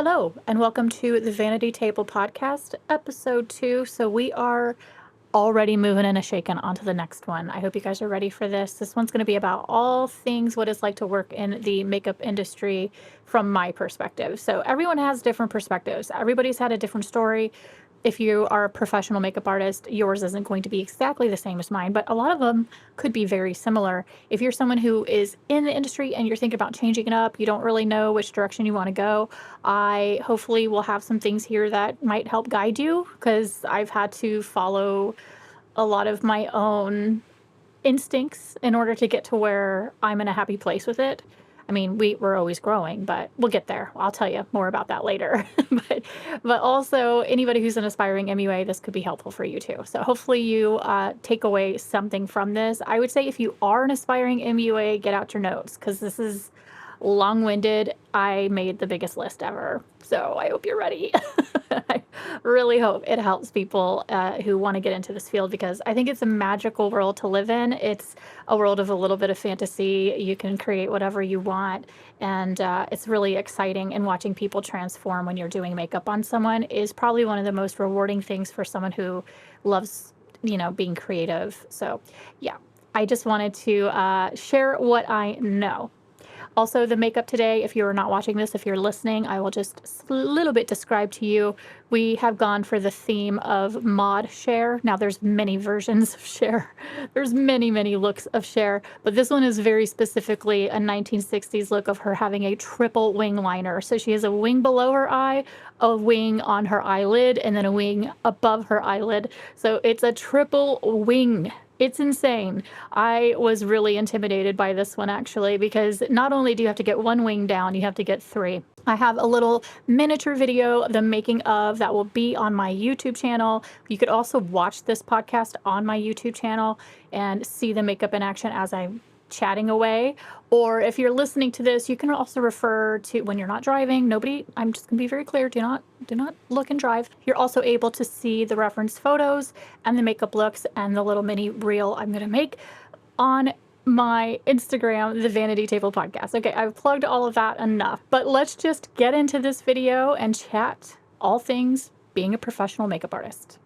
Hello, and welcome to the Vanity Table Podcast, episode 2. So we are already moving and shaking onto the next one. I hope you guys are ready for this. This one's going to be about all things what it's like to work in the makeup industry from my perspective. So everyone has different perspectives. Everybody's had a different story. If you are a professional makeup artist, yours isn't going to be exactly the same as mine, but a lot of them could be very similar. If you're someone who is in the industry and you're thinking about changing it up, you don't really know which direction you want to go, I hopefully will have some things here that might help guide you, because I've had to follow a lot of my own instincts in order to get to where I'm in a happy place with it. I mean, we're always growing, but we'll get there. I'll tell you more about that later. but also, anybody who's an aspiring MUA, this could be helpful for you too. So hopefully you take away something from this. I would say if you are an aspiring MUA, get out your notes, because this is long-winded. I made the biggest list ever, so I hope you're ready. I really hope it helps people who want to get into this field, because I think it's a magical world to live in. It's a world of a little bit of fantasy. You can create whatever you want, and it's really exciting. And watching people transform when you're doing makeup on someone is probably one of the most rewarding things for someone who loves, being creative. So yeah, I just wanted to share what I know. Also, the makeup today, if you're not watching this, if you're listening, I will just a little bit describe to you. We have gone for the theme of mod Cher. Now, there's many versions of Cher. There's many, many looks of Cher, but this one is very specifically a 1960s look of her having a triple wing liner. So she has a wing below her eye, a wing on her eyelid, and then a wing above her eyelid. So it's a triple wing. It's insane. I was really intimidated by this one, actually, because not only do you have to get one wing down, you have to get 3. I have a little miniature video of the making of that will be on my YouTube channel. You could also watch this podcast on my YouTube channel and see the makeup in action as I'm chatting away. Or if you're listening to this, you can also refer to when you're not driving. I'm just gonna be very clear, do not look and drive. You're also able to see the reference photos and the makeup looks and the little mini reel I'm gonna make on my Instagram, the Vanity Table Podcast. Okay, I've plugged all of that enough, but let's just get into this video and chat all things being a professional makeup artist.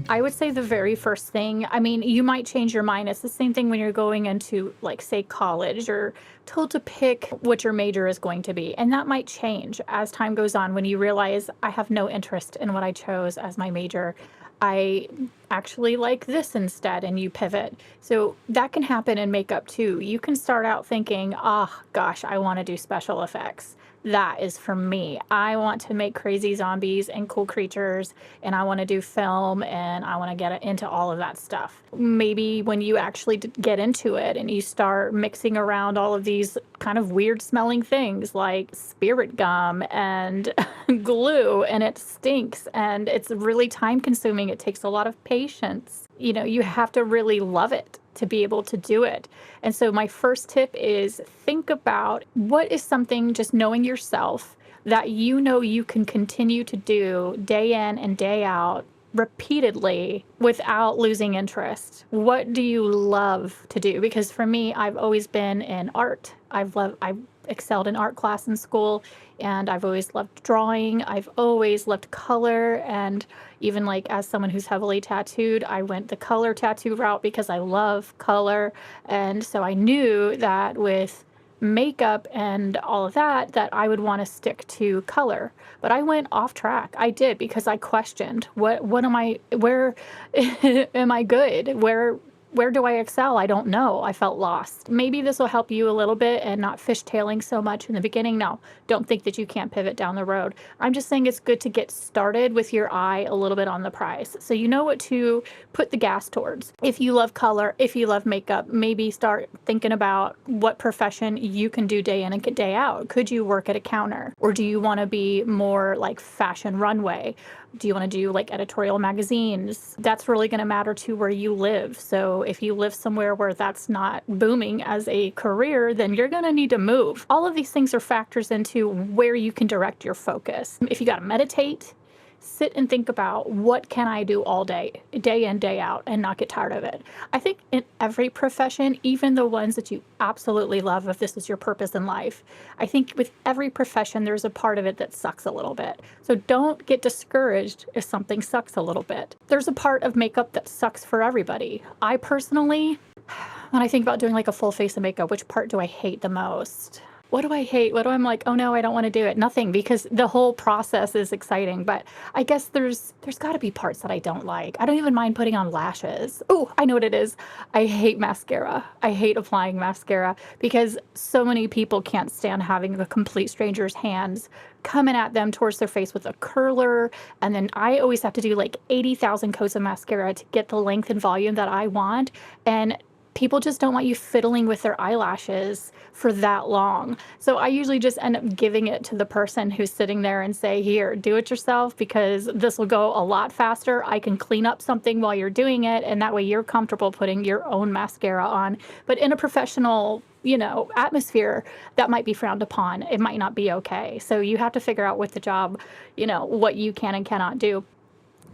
I would say the very first thing, I mean, you might change your mind. It's the same thing when you're going into, like, say, college, or told to pick what your major is going to be. And that might change as time goes on when you realize I have no interest in what I chose as my major. I actually like this instead, and you pivot. So that can happen in makeup too. You can start out thinking, oh gosh, I want to do special effects. That is for me. I want to make crazy zombies and cool creatures, and I want to do film, and I want to get into all of that stuff. Maybe when you actually get into it and you start mixing around all of these kind of weird smelling things like spirit gum and glue, and it stinks, and it's really time consuming. It takes a lot of patience. You have to really love it to be able to do it. And so my first tip is think about what is something, just knowing yourself, that you can continue to do day in and day out repeatedly without losing interest. What do you love to do? Because for me, I've always been in art. I've excelled in art class in school, and I've always loved drawing. I've always loved color, and even like as someone who's heavily tattooed, I went the color tattoo route because I love color. And so I knew that with makeup and all of that I would want to stick to color. But I went off track. I did, because I questioned where am I good? Where do I excel? I don't know. I felt lost. Maybe this will help you a little bit and not fishtailing so much in the beginning. No, don't think that you can't pivot down the road. I'm just saying it's good to get started with your eye a little bit on the prize, so you know what to put the gas towards. If you love color, if you love makeup, maybe start thinking about what profession you can do day in and day out. Could you work at a counter? Or do you want to be more like fashion runway? Do you want to do like editorial magazines? That's really going to matter to where you live. So if you live somewhere where that's not booming as a career, then you're going to need to move. All of these things are factors into where you can direct your focus. If you got to meditate, sit and think about, what can I do all day, day in, day out, and not get tired of it? I think in every profession, even the ones that you absolutely love, if this is your purpose in life, I think with every profession, there's a part of it that sucks a little bit. So don't get discouraged if something sucks a little bit. There's a part of makeup that sucks for everybody. I personally, when I think about doing like a full face of makeup, which part do I hate the most? What do I hate? What do I'm like, oh no, I don't want to do it? Nothing, because the whole process is exciting. But I guess there's got to be parts that I don't like. I don't even mind putting on lashes. Oh, I know what it is. I hate mascara. I hate applying mascara because so many people can't stand having a complete stranger's hands coming at them towards their face with a curler. And then I always have to do like 80,000 coats of mascara to get the length and volume that I want. And people just don't want you fiddling with their eyelashes for that long. So I usually just end up giving it to the person who's sitting there and say, here, do it yourself, because this will go a lot faster. I can clean up something while you're doing it, and that way you're comfortable putting your own mascara on. But in a professional, atmosphere, that might be frowned upon. It might not be okay. So you have to figure out with the job, what you can and cannot do.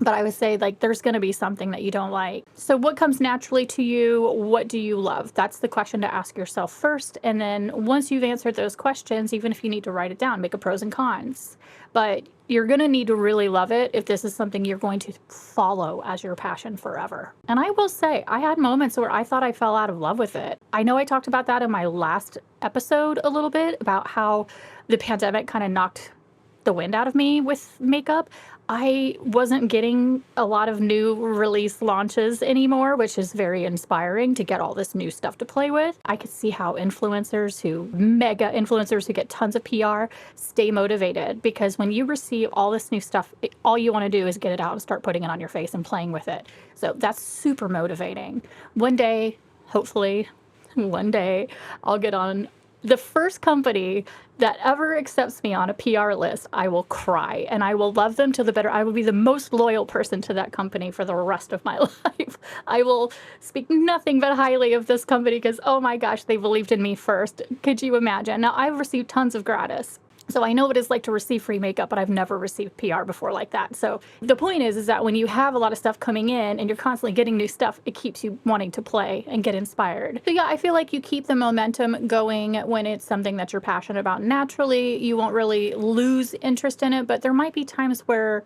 But I would say, like, there's going to be something that you don't like. So what comes naturally to you? What do you love? That's the question to ask yourself first. And then once you've answered those questions, even if you need to write it down, make a pros and cons. But you're going to need to really love it if this is something you're going to follow as your passion forever. And I will say, I had moments where I thought I fell out of love with it. I know I talked about that in my last episode a little bit, about how the pandemic kind of knocked the wind out of me with makeup. I wasn't getting a lot of new release launches anymore, which is very inspiring to get all this new stuff to play with. I could see how mega influencers who get tons of PR stay motivated, because when you receive all this new stuff, all you want to do is get it out and start putting it on your face and playing with it. So that's super motivating. One day, hopefully, I'll get on the first company that ever accepts me on a PR list. I will cry and I will love them to the better. I will be the most loyal person to that company for the rest of my life. I will speak nothing but highly of this company because, oh my gosh, they believed in me first. Could you imagine? Now, I've received tons of gratis, so I know what it's like to receive free makeup, but I've never received PR before like that. So the point is that when you have a lot of stuff coming in and you're constantly getting new stuff, it keeps you wanting to play and get inspired. So yeah, I feel like you keep the momentum going when it's something that you're passionate about. Naturally, you won't really lose interest in it, but there might be times where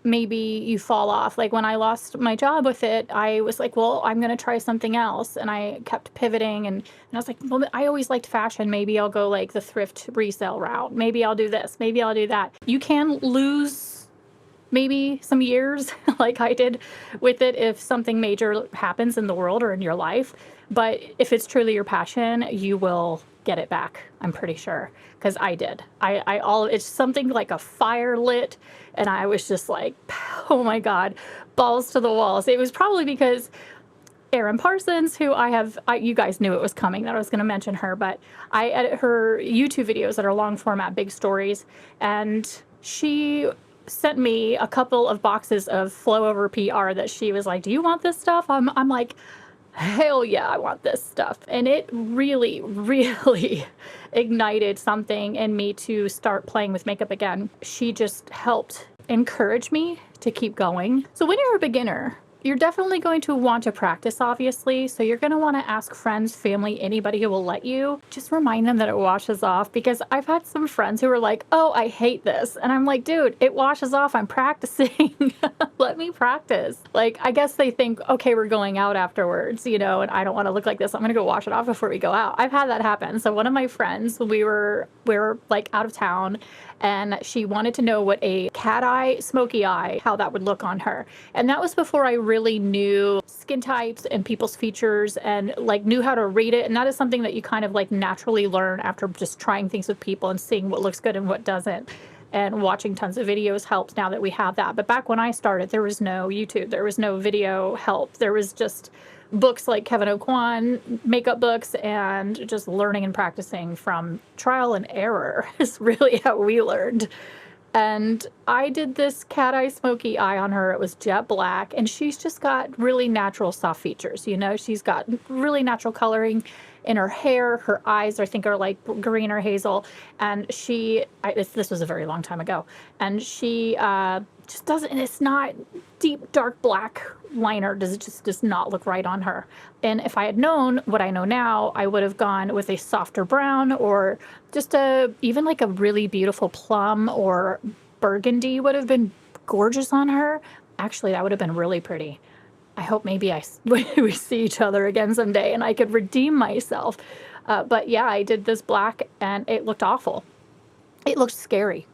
maybe you fall off. Like when I lost my job with it, I was like, well, I'm going to try something else. And I kept pivoting and I was like, well, I always liked fashion. Maybe I'll go like the thrift resale route. Maybe I'll do this. Maybe I'll do that. You can lose maybe some years like I did with it if something major happens in the world or in your life. But if it's truly your passion, you will get it back, I'm pretty sure, because I did. It's something like a fire lit, and I was just like, oh my God, balls to the walls. It was probably because Erin Parsons, who you guys knew it was coming, that I was going to mention her, but I edit her YouTube videos that are long format, big stories, and she sent me a couple of boxes of Flow Over PR that she was like, do you want this stuff? I'm like, hell yeah, I want this stuff. And it really, really ignited something in me to start playing with makeup again. She just helped encourage me to keep going. So when you're a beginner, you're definitely going to want to practice, obviously. So you're going to want to ask friends, family, anybody who will let you. Just remind them that it washes off, because I've had some friends who are like, oh, I hate this. And I'm like, dude, it washes off. I'm practicing. Let me practice. Like, I guess they think, okay, we're going out afterwards, and I don't want to look like this. I'm going to go wash it off before we go out. I've had that happen. So one of my friends, we were like out of town, and she wanted to know what a cat eye, smoky eye, how that would look on her. And that was before I really knew skin types and people's features and like knew how to rate it. And that is something that you kind of like naturally learn after just trying things with people and seeing what looks good and what doesn't. And watching tons of videos helps now that we have that. But back when I started, there was no YouTube. There was no video help. There was just books like Kevin O'Quan, makeup books, and just learning and practicing from trial and error is really how we learned. And I did this cat eye smoky eye on her. It was jet black, and she's just got really natural soft features. She's got really natural coloring in her hair. Her eyes, I think, are like green or hazel. And this was a very long time ago. And she just doesn't, and it's not deep, dark black liner. Does not look right on her. And if I had known what I know now, I would have gone with a softer brown, or just even like a really beautiful plum or burgundy would have been gorgeous on her. Actually, that would have been really pretty. I hope maybe we see each other again someday and I could redeem myself. But yeah, I did this black and it looked awful. It looked scary.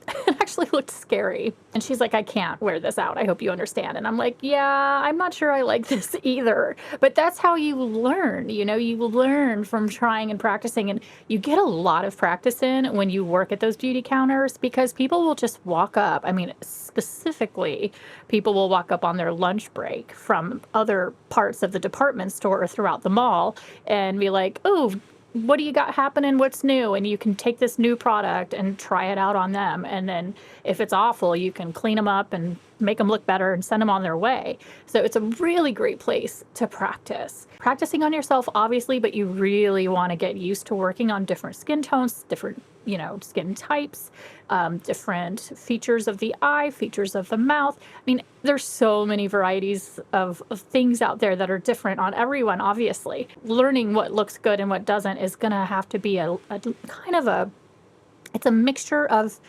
It actually looked scary. And she's like, I can't wear this out. I hope you understand. And I'm like, yeah, I'm not sure I like this either. But that's how you learn. You learn from trying and practicing. And you get a lot of practice in when you work at those beauty counters, because people will just walk up. I mean, specifically, people will walk up on their lunch break from other parts of the department store or throughout the mall and be like, oh, what do you got happening? What's new? And you can take this new product and try it out on them. And then if it's awful, you can clean them up and make them look better and send them on their way. So it's a really great place to practice. Practicing on yourself, obviously, but you really want to get used to working on different skin tones, different, skin types, different features of the eye, features of the mouth. I mean, there's so many varieties of things out there that are different on everyone, obviously. Learning what looks good and what doesn't is going to have to be it's a mixture of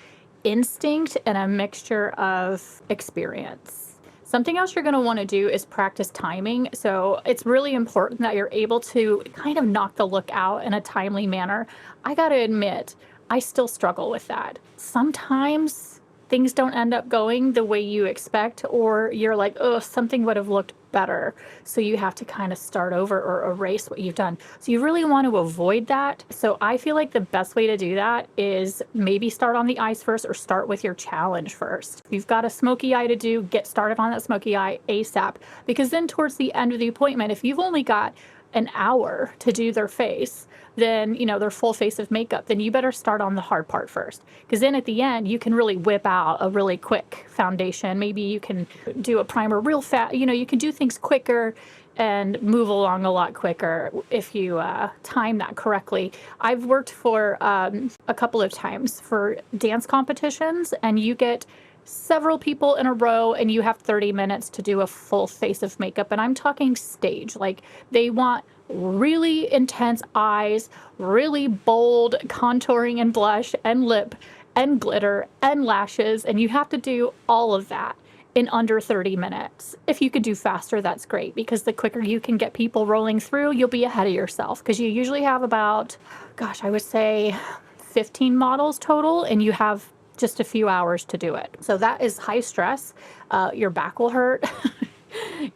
instinct and a mixture of experience. Something else you're going to want to do is practice timing. So it's really important that you're able to kind of knock the look out in a timely manner. I got to admit, I still struggle with that. Sometimes things don't end up going the way you expect, or you're like, oh, something would have looked better. So you have to kind of start over or erase what you've done. So you really want to avoid that. So I feel like the best way to do that is maybe start on the eyes first, or start with your challenge first. If you've got a smoky eye to do, get started on that smoky eye ASAP. Because then towards the end of the appointment, if you've only got an hour to do their face, then, their full face of makeup, then you better start on the hard part first. Because then at the end, you can really whip out a really quick foundation. Maybe you can do a primer real fast. You can do things quicker and move along a lot quicker if you time that correctly. I've worked for a couple of times for dance competitions, and you get several people in a row and you have 30 minutes to do a full face of makeup. And I'm talking stage. Like, they want really intense eyes, really bold contouring and blush and lip and glitter and lashes. And you have to do all of that in under 30 minutes. If you could do faster, that's great, because the quicker you can get people rolling through, you'll be ahead of yourself, because you usually have about, I would say 15 models total, and you have just a few hours to do it. So that is high stress. Your back will hurt.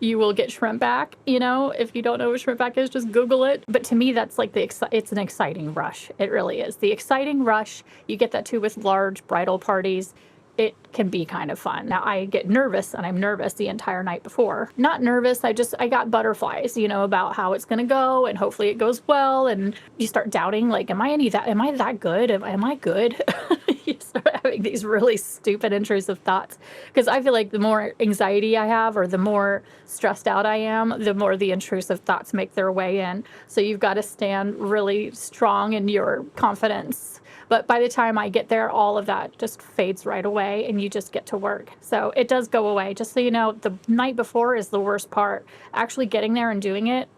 You will get shrimp back. If you don't know what shrimp back is, just Google it. But to me, that's like it's an exciting rush. It really is. The exciting rush, you get that too with large bridal parties. It can be kind of fun. Now, I get nervous, and I'm nervous the entire night before. Not nervous, I got butterflies, about how it's going to go, and hopefully it goes well. And you start doubting, like, am I that good? Am I good? You start having these really stupid intrusive thoughts, because I feel like the more anxiety I have, or the more stressed out I am, the more the intrusive thoughts make their way in. So you've got to stand really strong in your confidence. But by the time I get there, all of that just fades right away, and you just get to work. So it does go away. Just so you know, the night before is the worst part. Actually getting there and doing it,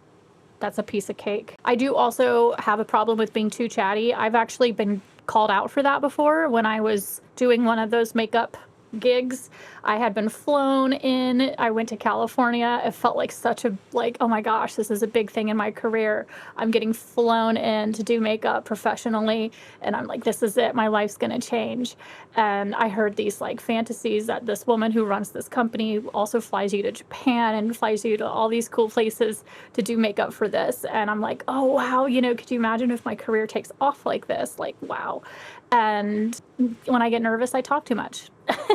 that's a piece of cake. I do also have a problem with being too chatty. I've actually been called out for that before when I was doing one of those makeup gigs. I had been flown in. I went to California. It felt like oh my gosh, this is a big thing in my career. I'm getting flown in to do makeup professionally, and I'm like, this is it. My life's going to change. And I heard these fantasies that this woman who runs this company also flies you to Japan and flies you to all these cool places to do makeup for this. And I'm like, oh wow, could you imagine if my career takes off like this? Like, wow. And when I get nervous, I talk too much.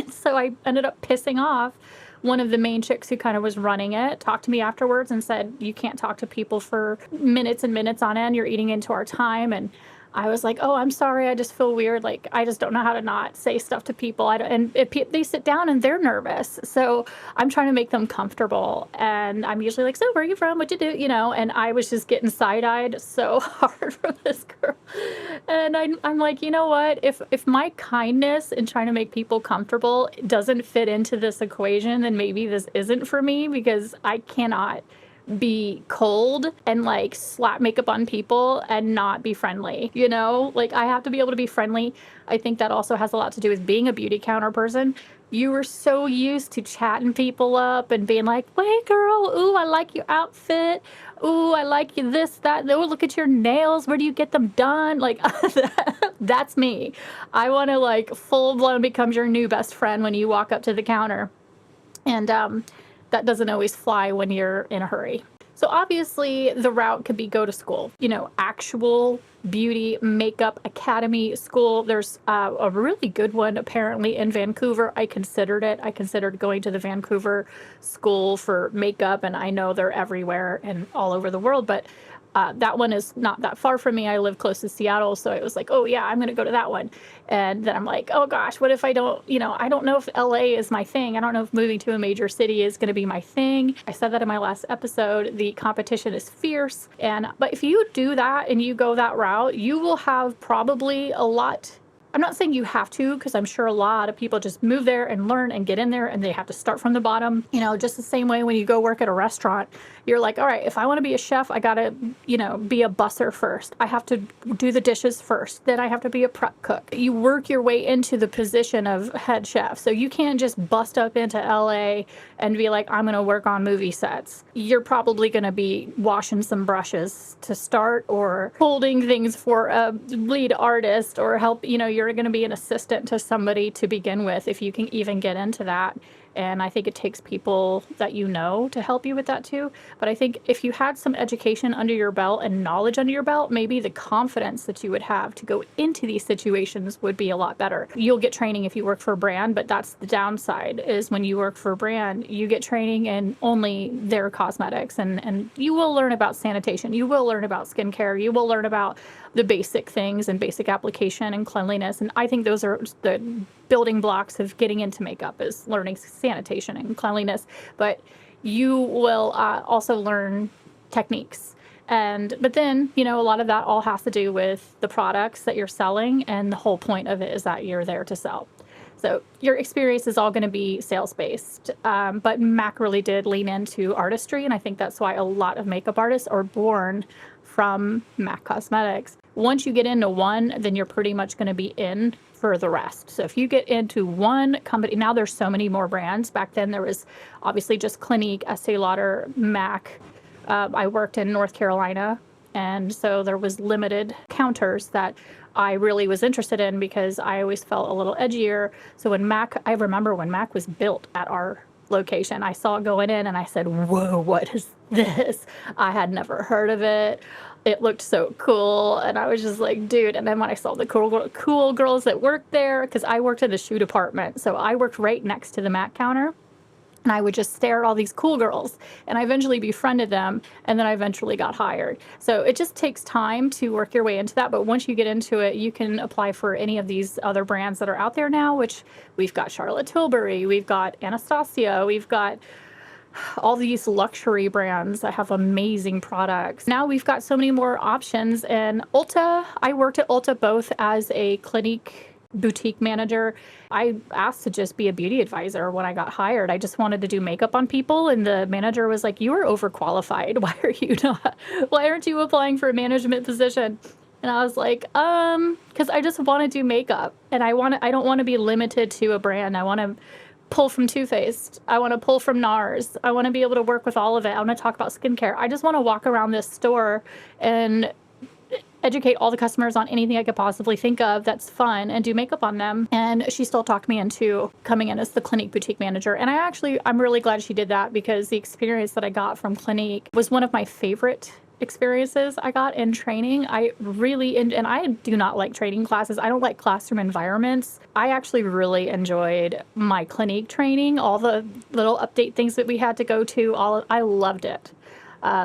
So I ended up pissing off one of the main chicks who kind of was running it, talked to me afterwards and said, you can't talk to people for minutes and minutes on end. You're eating into our time. And I was like, oh, I'm sorry. I just feel weird. Like, I just don't know how to not say stuff to people. I don't, and they sit down and they're nervous. So I'm trying to make them comfortable. And I'm usually like, so where are you from? What'd you do? You know, and I was just getting side-eyed so hard from this girl. And I'm like, you know what? If my kindness in trying to make people comfortable doesn't fit into this equation, then maybe this isn't for me, because I cannot be cold and like slap makeup on people and not be friendly, you know? Like, I have to be able to be friendly. I think that also has a lot to do with being a beauty counter person. You were so used to chatting people up and being like, "Wait, girl, ooh, I like your outfit. Ooh, I like you this, that. Oh, look at your nails. Where do you get them done?" Like, that's me. I want to like full blown become your new best friend when you walk up to the counter. And that doesn't always fly when you're in a hurry. So obviously the route could be go to school, you know, actual beauty makeup academy school. There's a really good one apparently in Vancouver. I considered it. I considered going to the Vancouver school for makeup, and I know they're everywhere and all over the world, but that one is not that far from me. I live close to Seattle, so I was like, oh yeah, I'm going to go to that one. And then I'm like, oh gosh, what if I don't, you know, I don't know if LA is my thing. I don't know if moving to a major city is going to be my thing. I said that in my last episode. The competition is fierce. But if you do that and you go that route, you will have probably a lot. I'm not saying you have to, because I'm sure a lot of people just move there and learn and get in there and they have to start from the bottom. You know, just the same way when you go work at a restaurant, you're like, all right, if I want to be a chef, I got to, you know, be a busser first. I have to do the dishes first. Then I have to be a prep cook. You work your way into the position of head chef. So you can't just bust up into LA and be like, I'm going to work on movie sets. You're probably going to be washing some brushes to start, or holding things for a lead artist, or help, you know, you're going to be an assistant to somebody to begin with, if you can even get into that. And I think it takes people that you know to help you with that too. But I think if you had some education under your belt and knowledge under your belt, maybe the confidence that you would have to go into these situations would be a lot better. You'll get training if you work for a brand, but that's the downside, is when you work for a brand, you get training in only their cosmetics, and you will learn about sanitation. You will learn about skincare. You will learn about the basic things and basic application and cleanliness. And I think those are the building blocks of getting into makeup, is learning sanitation and cleanliness. But you will also learn techniques. But then, you know, a lot of that all has to do with the products that you're selling. And the whole point of it is that you're there to sell. So your experience is all going to be sales-based. But MAC really did lean into artistry. And I think that's why a lot of makeup artists are born from MAC Cosmetics. Once you get into one, then you're pretty much going to be in for the rest. So if you get into one company, now there's so many more brands. Back then there was obviously just Clinique, Estee Lauder, MAC. I worked in North Carolina, and so there was limited counters that I really was interested in, because I always felt a little edgier. So when I remember when MAC was built at our location, I saw it going in and I said, whoa, what is this? I had never heard of it. It looked so cool. And I was just like, dude. And then when I saw the cool girls that worked there, because I worked in the shoe department. So I worked right next to the MAC counter. And I would just stare at all these cool girls, and I eventually befriended them, and then I eventually got hired. So it just takes time to work your way into that. But once you get into it, you can apply for any of these other brands that are out there now, which we've got Charlotte Tilbury, we've got Anastasia, we've got all these luxury brands that have amazing products. Now we've got so many more options. And Ulta, I worked at Ulta both as a Clinique boutique manager. I asked to just be a beauty advisor when I got hired. I just wanted to do makeup on people, and the manager was like, you are overqualified. Why aren't you applying for a management position? And I was like, because I just want to do makeup, and I don't want to be limited to a brand. I want to pull from Too Faced. I want to pull from NARS. I want to be able to work with all of it. I want to talk about skincare. I just want to walk around this store and educate all the customers on anything I could possibly think of that's fun, and do makeup on them. And she still talked me into coming in as the Clinique boutique manager. And I'm really glad she did that, because the experience that I got from Clinique was one of my favorite experiences I got in training. I really, and I do not like training classes. I don't like classroom environments. I actually really enjoyed my Clinique training, all the little update things that we had to go to. I loved it.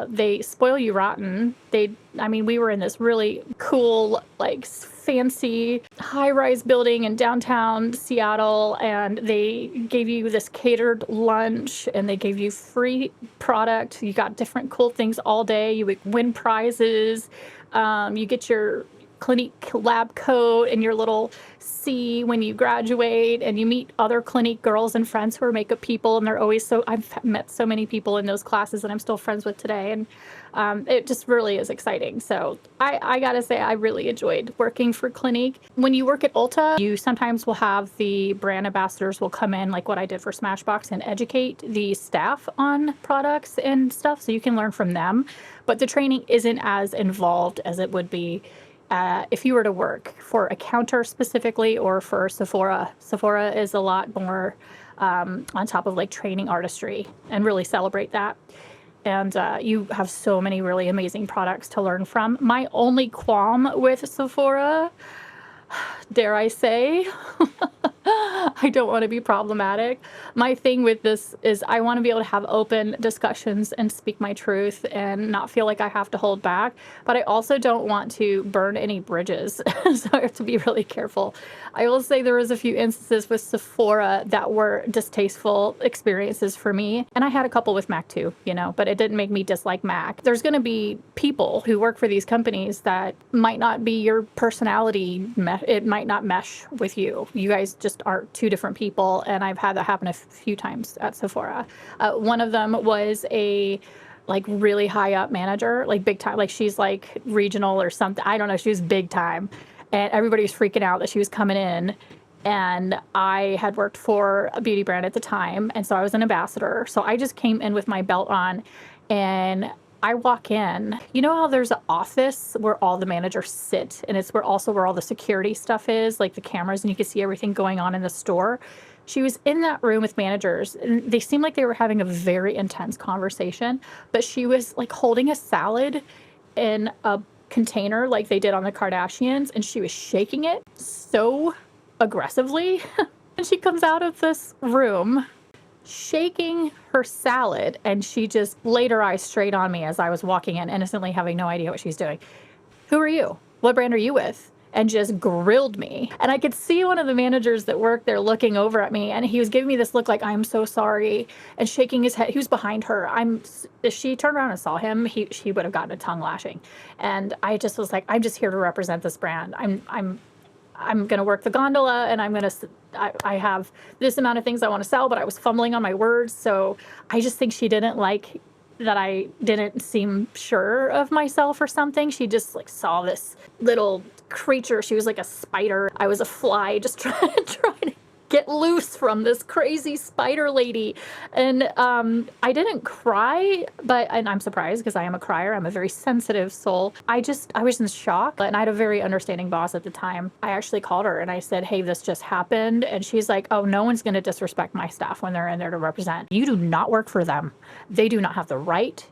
They spoil you rotten. We were in this really cool, like fancy high-rise building in downtown Seattle, and they gave you this catered lunch, and they gave you free product. You got different cool things all day. You would win prizes. You get your Clinique lab coat and your little C when you graduate, and you meet other Clinique girls and friends who are makeup people, and they're always I've met so many people in those classes that I'm still friends with today, and it just really is exciting. So I gotta say, I really enjoyed working for Clinique. When you work at Ulta, you sometimes will have the brand ambassadors will come in, like what I did for Smashbox, and educate the staff on products and stuff, so you can learn from them. But the training isn't as involved as it would be if you were to work for a counter specifically, or for Sephora. Sephora is a lot more on top of like training artistry and really celebrate that. And you have so many really amazing products to learn from. My only qualm with Sephora, dare I say, I don't want to be problematic. My thing with this is I want to be able to have open discussions and speak my truth and not feel like I have to hold back. But I also don't want to burn any bridges. So I have to be really careful. I will say there was a few instances with Sephora that were distasteful experiences for me. And I had a couple with MAC too, but it didn't make me dislike MAC. There's going to be people who work for these companies that might not be your personality. It might not mesh with you. You guys just are two different people, and I've had that happen a few times at Sephora. One of them was a like really high up manager, like big time, like she's like regional or something. I don't know. She was big time, and everybody was freaking out that she was coming in. And I had worked for a beauty brand at the time, and so I was an ambassador. So I just came in with my belt on, and I walk in. You know how there's an office where all the managers sit, and it's where all the security stuff is, like the cameras, and you can see everything going on in the store. She was in that room with managers, and they seemed like they were having a very intense conversation, but she was like holding a salad in a container like they did on the Kardashians, and she was shaking it so aggressively. And she comes out of this room shaking her salad, and she just laid her eyes straight on me as I was walking in, innocently having no idea what she's doing. Who are you? What brand are you with? And just grilled me. And I could see one of the managers that worked there looking over at me, and he was giving me this look like, I'm so sorry, and shaking his head. He was behind her. If she turned around and saw him, she would have gotten a tongue lashing. And I just was like, I'm just here to represent this brand. I'm going to work the gondola, and I have this amount of things I want to sell, but I was fumbling on my words. So I just think she didn't like that I didn't seem sure of myself or something. She just like saw this little creature. She was like a spider. I was a fly just trying to get loose from this crazy spider lady. And I didn't cry, and I'm surprised because I am a crier. I'm a very sensitive soul. I was in shock, and I had a very understanding boss at the time. I actually called her and I said, hey, this just happened. And she's like, oh, no one's going to disrespect my staff when they're in there to represent. You do not work for them. They do not have the right.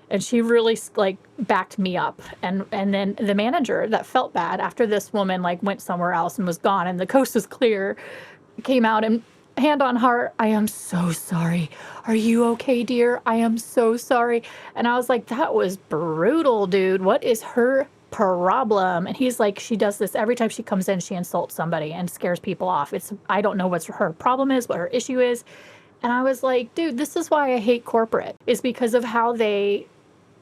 And she really like backed me up. And then the manager that felt bad after this woman like went somewhere else and was gone and the coast was clear, came out and hand on heart, I am so sorry. Are you okay, dear? I am so sorry. And I was like, that was brutal, dude. What is her problem? And he's like, she does this every time she comes in, she insults somebody and scares people off. I don't know what her problem is, what her issue is. And I was like, dude, this is why I hate corporate, is because of how they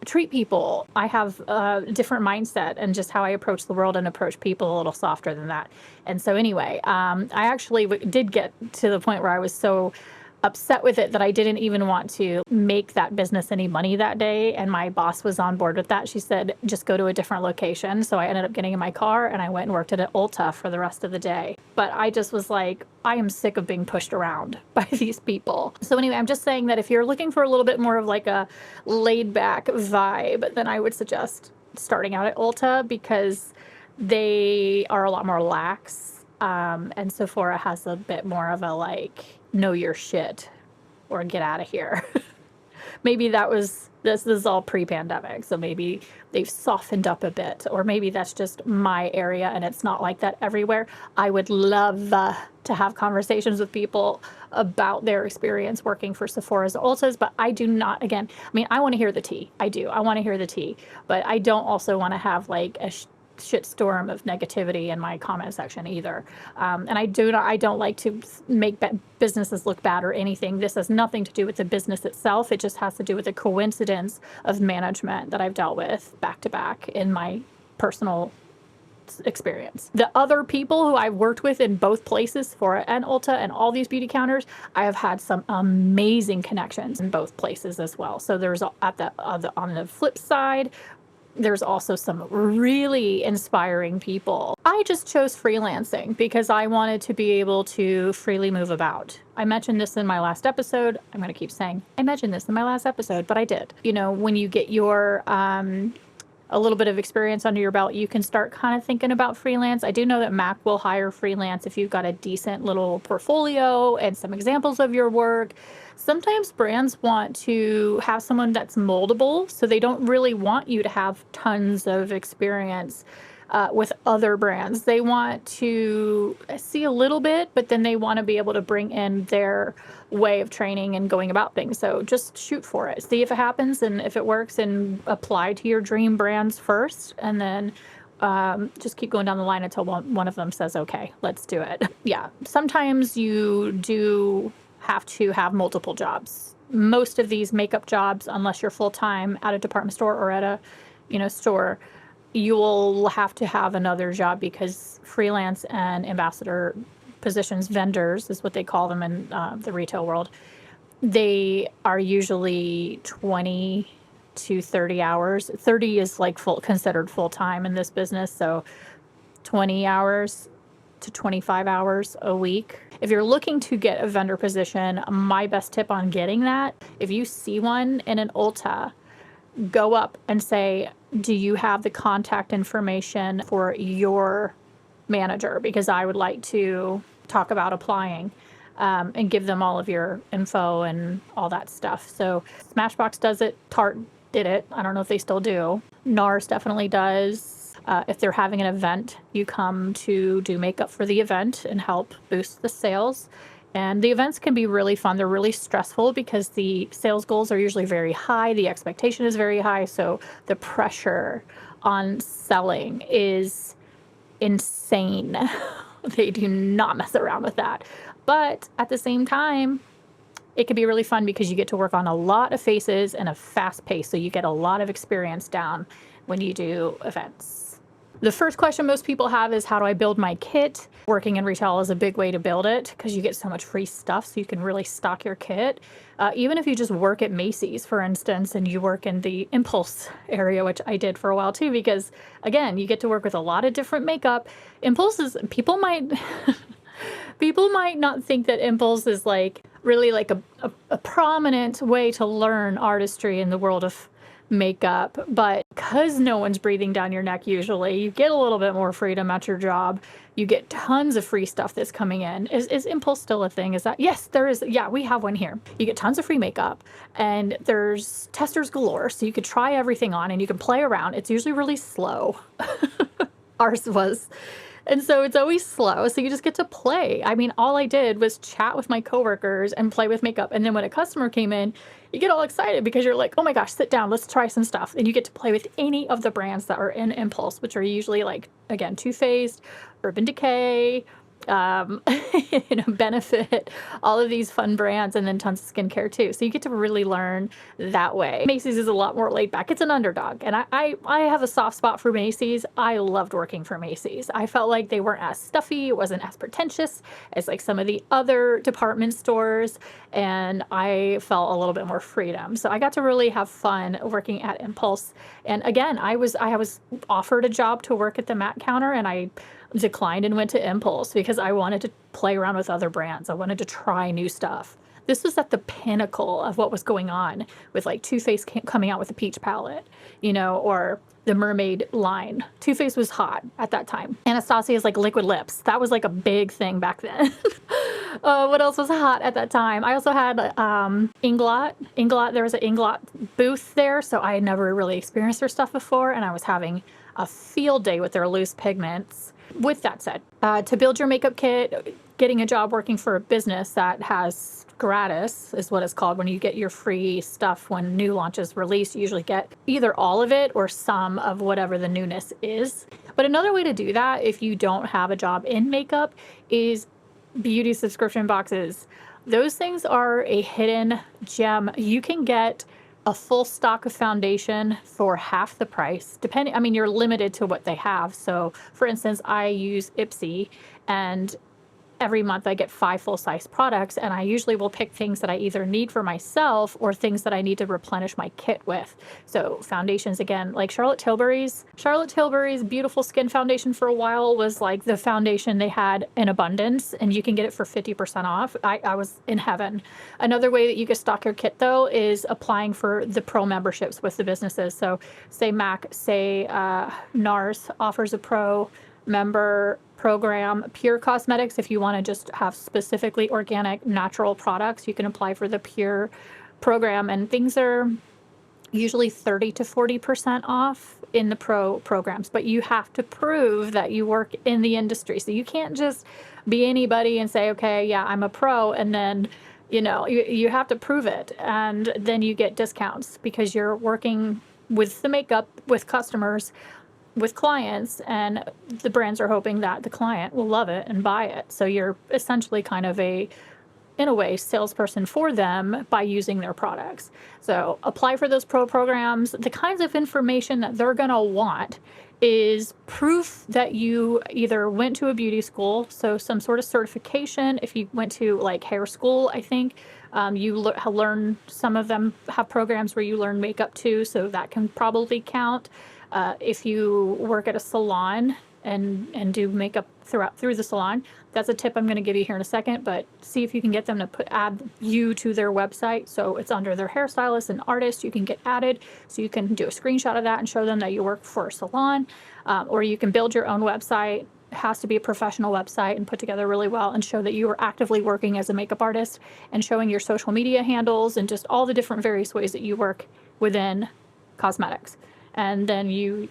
treat people. I have a different mindset, and just how I approach the world and approach people a little softer than that. And so anyway, I actually did get to the point where I was so upset with it that I didn't even want to make that business any money that day. And my boss was on board with that. She said, just go to a different location. So I ended up getting in my car and I went and worked at an Ulta for the rest of the day. But I just was like, I am sick of being pushed around by these people. So anyway, I'm just saying that if you're looking for a little bit more of like a laid back vibe, then I would suggest starting out at Ulta, because they are a lot more lax. And Sephora has a bit more of a like, know your shit or get out of here. Maybe that was This is all pre-pandemic, so maybe they've softened up a bit, or maybe that's just my area and it's not like that everywhere. I would love to have conversations with people about their experience working for Sephora's Ultas, but I do not, again, I mean, I want to hear the tea. I do. I want to hear the tea, but I don't also want to have like a shitstorm of negativity in my comment section either. And I don't like to make businesses look bad or anything. This has nothing to do with the business itself. It just has to do with the coincidence of management that I've dealt with back to back in my personal experience. The other people who I've worked with in both places, Sephora and Ulta and all these beauty counters, I have had some amazing connections in both places as well. So there's on the flip side, there's also some really inspiring people. I just chose freelancing because I wanted to be able to freely move about. I mentioned this in my last episode. I'm going to keep saying I mentioned this in my last episode, but I did. You know, when you get your a little bit of experience under your belt, you can start kind of thinking about freelance. I do know that Mac will hire freelance if you've got a decent little portfolio and some examples of your work. Sometimes brands want to have someone that's moldable, so they don't really want you to have tons of experience with other brands. They want to see a little bit, but then they want to be able to bring in their way of training and going about things. So just shoot for it. See if it happens, and if it works, and apply to your dream brands first, and then just keep going down the line until one of them says, okay, let's do it. Yeah, sometimes you do have to have multiple jobs. Most of these makeup jobs, unless you're full-time at a department store or at a store, you will have to have another job because freelance and ambassador positions, vendors is what they call them in the retail world, they are usually 20 to 30 hours. 30 is like considered full-time in this business, so 20 hours to 25 hours a week. If you're looking to get a vendor position, my best tip on getting that, if you see one in an Ulta, go up and say, do you have the contact information for your manager? Because I would like to talk about applying, and give them all of your info and all that stuff. So Smashbox does it. Tarte did it. I don't know if they still do. NARS definitely does. If they're having an event, you come to do makeup for the event and help boost the sales. And the events can be really fun. They're really stressful because the sales goals are usually very high. The expectation is very high. So the pressure on selling is insane. They do not mess around with that. But at the same time, it can be really fun because you get to work on a lot of faces and a fast pace. So you get a lot of experience down when you do events. The first question most people have is, how do I build my kit? Working in retail is a big way to build it because you get so much free stuff, so you can really stock your kit. Even if you just work at Macy's, for instance, and you work in the impulse area, which I did for a while too, because again, you get to work with a lot of different makeup. Impulses, people might not think that impulse is like really like a prominent way to learn artistry in the world of makeup, but because no one's breathing down your neck usually, you get a little bit more freedom at your job. You get tons of free stuff that's coming in. Is impulse still a thing? Is that? Yes, there is. Yeah, we have one here. You get tons of free makeup, and there's testers galore, so you could try everything on and you can play around. It's usually really slow. Ours was. And so it's always slow. So you just get to play. I mean, all I did was chat with my coworkers and play with makeup. And then when a customer came in, you get all excited because you're like, oh my gosh, sit down, let's try some stuff. And you get to play with any of the brands that are in Impulse, which are usually like, again, Too Faced, Urban Decay, Benefit, all of these fun brands, and then tons of skincare too. So you get to really learn that way. Macy's is a lot more laid back. It's an underdog. And I have a soft spot for Macy's. I loved working for Macy's. I felt like they weren't as stuffy. It wasn't as pretentious as like some of the other department stores. And I felt a little bit more freedom. So I got to really have fun working at Impulse. And again, I was offered a job to work at the MAC counter, and I declined and went to Impulse because I wanted to play around with other brands. I wanted to try new stuff. This was at the pinnacle of what was going on with like Too Faced coming out with a peach palette, or the mermaid line. Too Faced was hot at that time. Anastasia's like liquid lips. That was like a big thing back then. What else was hot at that time? I also had Inglot. There was an Inglot booth there, so I had never really experienced their stuff before, and I was having a field day with their loose pigments. With that said, to build your makeup kit, getting a job working for a business that has gratis is what it's called when you get your free stuff when new launches release. You usually get either all of it or some of whatever the newness is. But another way to do that if you don't have a job in makeup is beauty subscription boxes. Those things are a hidden gem. You can get a full stock of foundation for half the price, you're limited to what they have. So for instance, I use Ipsy, and every month I get 5 full-size products, and I usually will pick things that I either need for myself or things that I need to replenish my kit with. So foundations, again, like Charlotte Tilbury's Beautiful Skin Foundation for a while was like the foundation they had in abundance, and you can get it for 50% off. I was in heaven. Another way that you could stock your kit, though, is applying for the pro memberships with the businesses. So say NARS offers a pro member program. Pure Cosmetics, if you want to just have specifically organic, natural products, you can apply for the Pure program, and things are usually 30 to 40% off in the pro programs, but you have to prove that you work in the industry. So you can't just be anybody and say, okay, yeah, I'm a pro, and then you have to prove it, and then you get discounts because you're working with the makeup, with customers, with clients, and the brands are hoping that the client will love it and buy it. So you're essentially kind of in a way, salesperson for them by using their products. So apply for those pro programs. The kinds of information that they're going to want is proof that you either went to a beauty school, so some sort of certification. If you went to like hair school, I think you learn, some of them have programs where you learn makeup too, so that can probably count. If you work at a salon and do makeup through the salon, that's a tip I'm going to give you here in a second, but see if you can get them to add you to their website. So it's under their hairstylist and artist. You can get added, so you can do a screenshot of that and show them that you work for a salon, or you can build your own website. It has to be a professional website and put together really well, and show that you are actively working as a makeup artist, and showing your social media handles and just all the different various ways that you work within cosmetics. And then you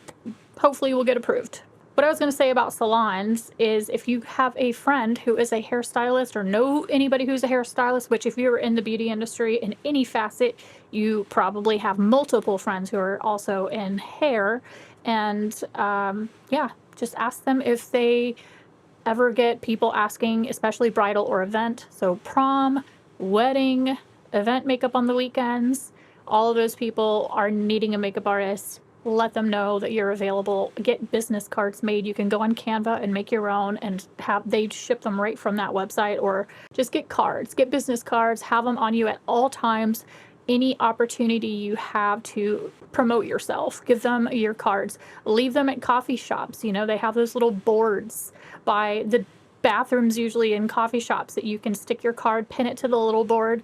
hopefully will get approved. What I was going to say about salons is, if you have a friend who is a hairstylist or know anybody who's a hairstylist, which if you're in the beauty industry in any facet, you probably have multiple friends who are also in hair. And just ask them if they ever get people asking, especially bridal or event. So prom, wedding, event makeup on the weekends, all of those people are needing a makeup artist. Let them know that you're available. Get business cards made. You can go on Canva and make your own, and they ship them right from that website, or just get cards, get business cards, have them on you at all times. Any opportunity you have to promote yourself, give them your cards. Leave them at coffee shops. They have those little boards by the bathrooms, usually in coffee shops, that you can stick your card, pin it to the little board.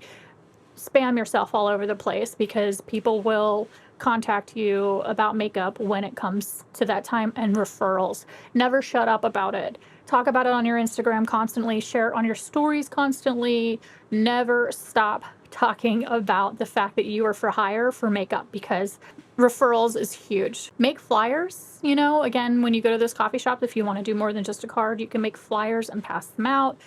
Spam yourself all over the place, because people will contact you about makeup when it comes to that time. And referrals, never shut up about it. Talk about it on your Instagram constantly, share it on your stories constantly. Never stop talking about the fact that you are for hire for makeup, because referrals is huge. Make flyers. Again, when you go to those coffee shops, if you want to do more than just a card, you can make flyers and pass them out.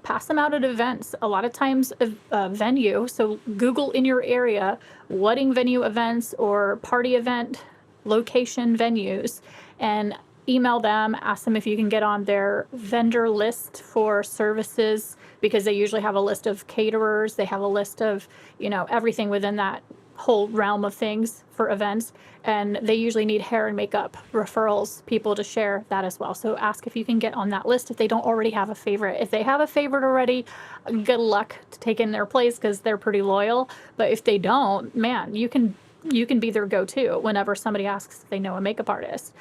Pass them out at events. A lot of times a venue, so Google in your area wedding venue events or party event location venues, and email them, ask them if you can get on their vendor list for services, because they usually have a list of caterers. They have a list of, everything within that whole realm of things for events, and they usually need hair and makeup referrals, people to share that as well. So ask if you can get on that list if they don't already have a favorite. If they have a favorite already, good luck to take in their place, because they're pretty loyal. But if they don't, man, you can you can be their go-to whenever somebody asks if they know a makeup artist.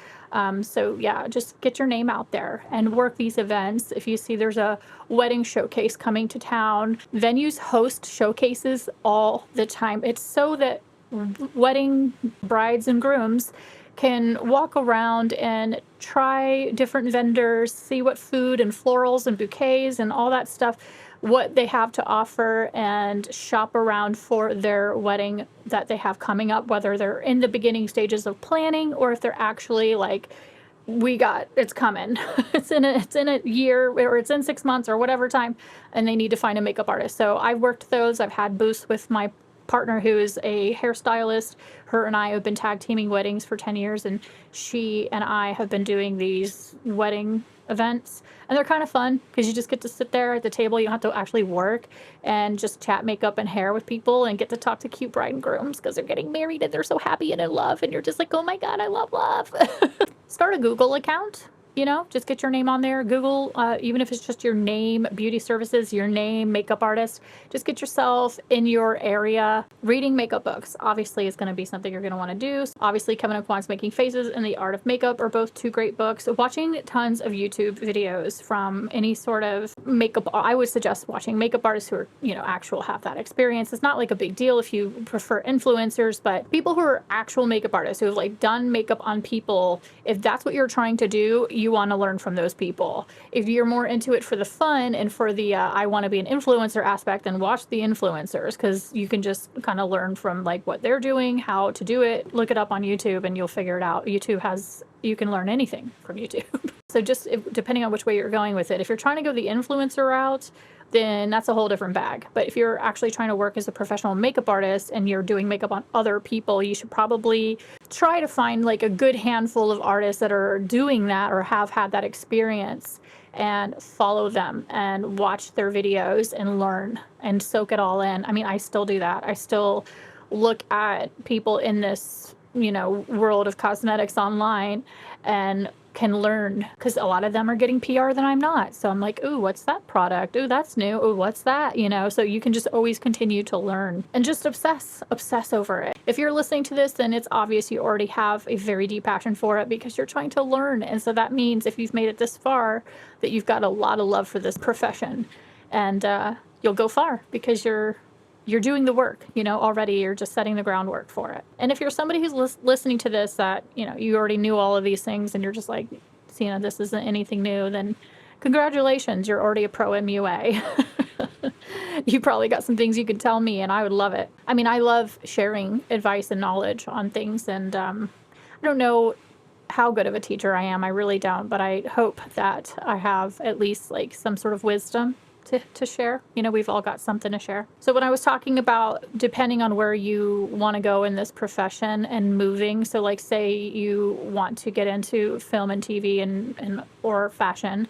So yeah, just get your name out there and work these events. If you see there's a wedding showcase coming to town, venues host showcases all the time. It's so that wedding brides and grooms can walk around and try different vendors, see what food and florals and bouquets and all that stuff, what they have to offer, and shop around for their wedding that they have coming up, whether they're in the beginning stages of planning or if they're actually like, it's coming. it's in a year, or it's in 6 months or whatever time, and they need to find a makeup artist. So I've worked those. I've had booths with my partner, who is a hairstylist. Her and I have been tag teaming weddings for 10 years, and she and I have been doing these wedding events, and they're kind of fun because you just get to sit there at the table. You don't have to actually work, and just chat makeup and hair with people and get to talk to cute bride and grooms because they're getting married and they're so happy and in love, and you're just like, oh my God, I love love. Start a Google account. Just get your name on there. Google, even if it's just your name, beauty services, your name, makeup artist, just get yourself in your area. Reading makeup books, obviously, is going to be something you're going to want to do. Obviously, Kevin Aucoin's Making Faces and The Art of Makeup are both two great books. Watching tons of YouTube videos from any sort of makeup, I would suggest watching makeup artists who are, actual have that experience. It's not like a big deal if you prefer influencers, but people who are actual makeup artists who have like done makeup on people, if that's what you're trying to do, you want to learn from those people. If you're more into it for the fun and for the I want to be an influencer aspect, then watch the influencers, because you can just kind of learn from like what they're doing, how to do it. Look it up on YouTube and you'll figure it out. You can learn anything from YouTube. So just depending on which way you're going with it. If you're trying to go the influencer route, then that's a whole different bag. But if you're actually trying to work as a professional makeup artist and you're doing makeup on other people, you should probably try to find like a good handful of artists that are doing that or have had that experience, and follow them and watch their videos and learn and soak it all in. I mean, I still do that. I still look at people in this, world of cosmetics online and can learn, because a lot of them are getting PR that I'm not. So I'm like, ooh, what's that product? Ooh, that's new. Ooh, what's that? So you can just always continue to learn and just obsess over it. If you're listening to this, then it's obvious you already have a very deep passion for it because you're trying to learn. And so that means if you've made it this far, that you've got a lot of love for this profession, and you'll go far because you're doing the work, already. You're just setting the groundwork for it. And if you're somebody who's listening to this that, you already knew all of these things and you're just like, this isn't anything new, then congratulations, you're already a pro MUA. You probably got some things you could tell me and I would love it. I mean, I love sharing advice and knowledge on things, and I don't know how good of a teacher I am. I really don't, but I hope that I have at least like some sort of wisdom to share. We've all got something to share. So when I was talking about depending on where you want to go in this profession and moving, so like say you want to get into film and TV and or fashion,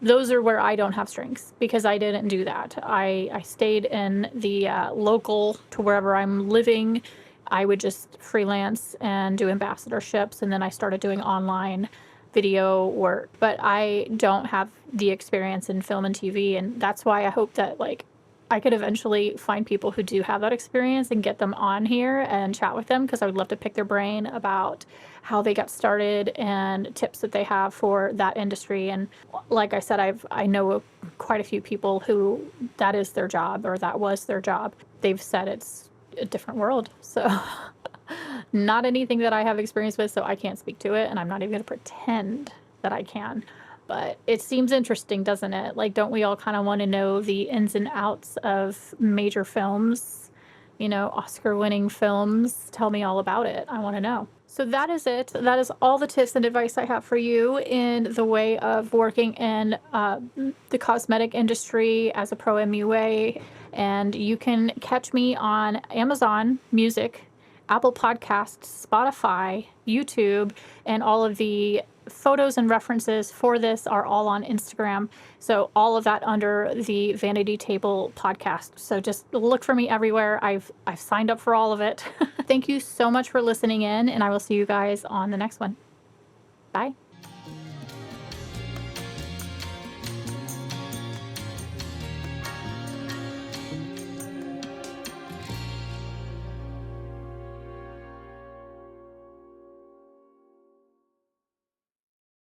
those are where I don't have strengths because I didn't do that. I stayed in the local to wherever I'm living. I would just freelance and do ambassadorships, and then I started doing online video work, but I don't have the experience in film and TV, and that's why I hope that like I could eventually find people who do have that experience and get them on here and chat with them, because I would love to pick their brain about how they got started and tips that they have for that industry. And like I said, I know quite a few people who that is their job, or that was their job. They've said it's a different world, so not anything that I have experience with, so I can't speak to it, and I'm not even going to pretend that I can. But it seems interesting, doesn't it? Like, don't we all kind of want to know the ins and outs of major films? Oscar-winning films. Tell me all about it. I want to know. So that is it. That is all the tips and advice I have for you in the way of working in the cosmetic industry as a pro MUA. And you can catch me on Amazon Music, Apple Podcasts, Spotify, YouTube, and all of the photos and references for this are all on Instagram. So all of that under the Vanity Table Podcast. So just look for me everywhere. I've signed up for all of it. Thank you so much for listening in, and I will see you guys on the next one. Bye.